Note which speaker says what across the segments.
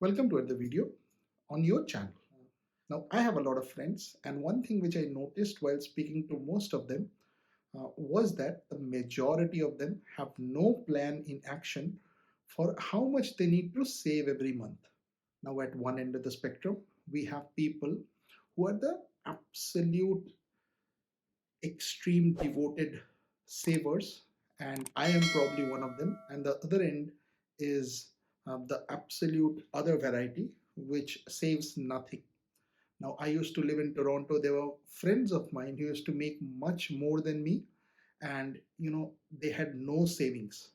Speaker 1: Welcome to another video on your channel. Now, I have a lot of friends, and one thing which I noticed while speaking to most of them was that the majority of them have no plan in action for how much they need to save every month. Now, at one end of the spectrum, we have people who are the absolute extreme devoted savers, and I am probably one of them. And the other end is the absolute other variety, which saves nothing. Now, I used to live in Toronto. There were friends of mine who used to make much more than me, and they had no savings.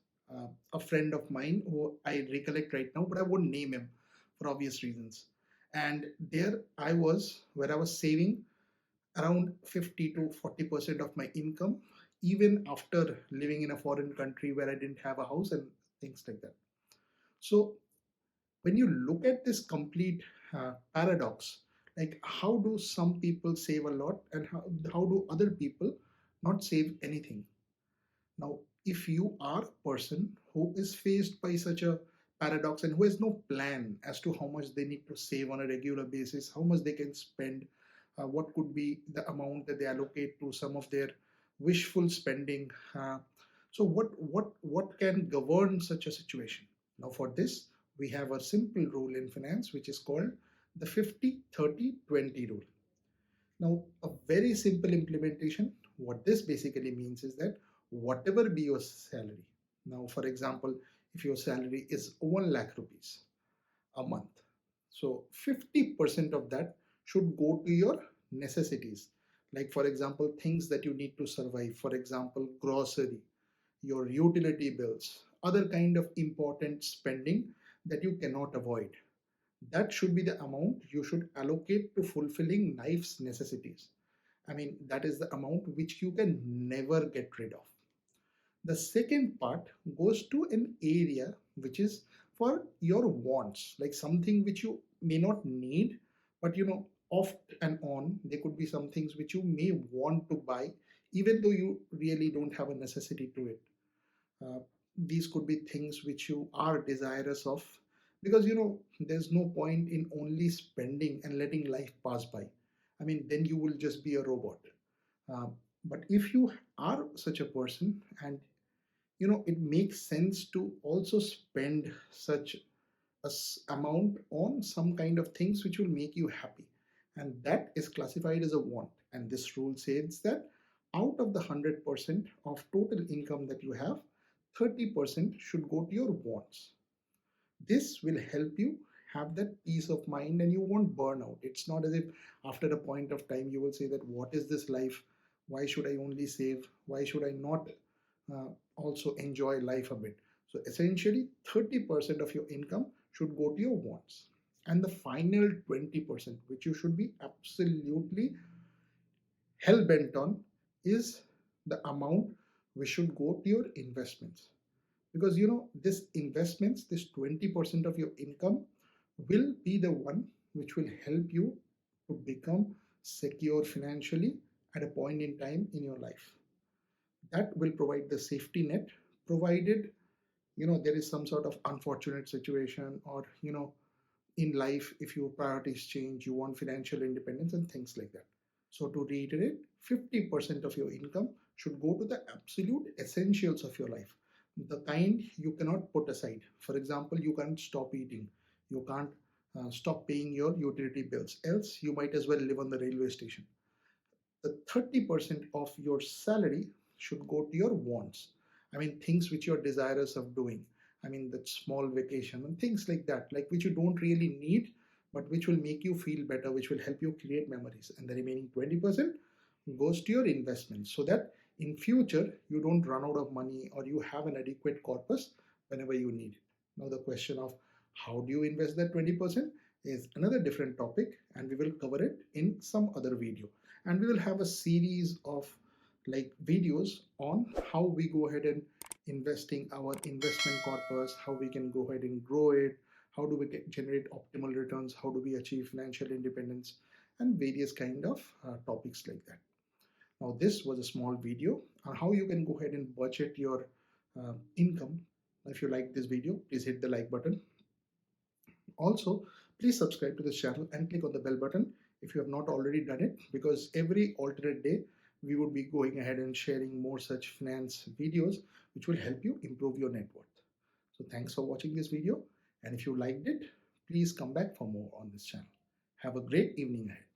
Speaker 1: A friend of mine who I recollect right now, but I won't name him for obvious reasons. And there I was, where I was saving around 50 to 40% of my income, even after living in a foreign country where I didn't have a house and things like that. So, when you look at this complete paradox, like how do some people save a lot and how do other people not save anything? Now, if you are a person who is faced by such a paradox and who has no plan as to how much they need to save on a regular basis, how much they can spend, what could be the amount that they allocate to some of their wishful spending. So, what can govern such a situation? Now, for this, we have a simple rule in finance which is called the 50-30-20 rule. Now, a very simple implementation, what this basically means is that whatever be your salary, now, for example, if your salary is 1 lakh rupees a month, so 50% of that should go to your necessities. Like, for example, things that you need to survive, for example, grocery, your utility bills, other kind of important spending that you cannot avoid. That should be the amount you should allocate to fulfilling life's necessities. I mean, that is the amount which you can never get rid of. The second part goes to an area which is for your wants, like something which you may not need, but off and on, there could be some things which you may want to buy, even though you really don't have a necessity to it. Uh, these could be things which you are desirous of, because there's no point in only spending and letting life pass by. I mean, then you will just be a robot. uh, but if you are such a person, and it makes sense to also spend such amount on some kind of things which will make you happy, and that is classified as a want. And this rule says that out of the 100% of total income that you have, 30% should go to your wants. This will help you have that peace of mind and you won't burn out. It's not as if after a point of time you will say that what is this life? Why should I only save? Why should I not also enjoy life a bit? So essentially 30% of your income should go to your wants. And the final 20%, which you should be absolutely hell bent on, is the amount which should go to your investments. Because this investments, this 20% of your income will be the one which will help you to become secure financially at a point in time in your life. That will provide the safety net, provided there is some sort of unfortunate situation, or in life, if your priorities change, you want financial independence and things like that. So to reiterate, 50% of your income should go to the absolute essentials of your life, the kind you cannot put aside. For example, you can't stop eating, you can't stop paying your utility bills, else you might as well live on the railway station. The 30% of your salary should go to your wants. I mean, things which you're desirous of doing. I mean, that small vacation and things like that, like which you don't really need, but which will make you feel better, which will help you create memories. And the remaining 20% goes to your investments, so that in future you don't run out of money, or you have an adequate corpus whenever you need it. Now, the question of how do you invest that 20% is another different topic, and we will cover it in some other video. And we will have a series of like videos on how we go ahead and investing our investment corpus, how we can go ahead and grow it, how do we generate optimal returns, how do we achieve financial independence, and various kind of topics like that. Now, this was a small video on how you can go ahead and budget your income. If you like this video, please hit the like button. Also, please subscribe to this channel and click on the bell button if you have not already done it, because every alternate day we would be going ahead and sharing more such finance videos which will help you improve your net worth. So thanks for watching this video, and if you liked it, please come back for more on this channel. Have a great evening ahead.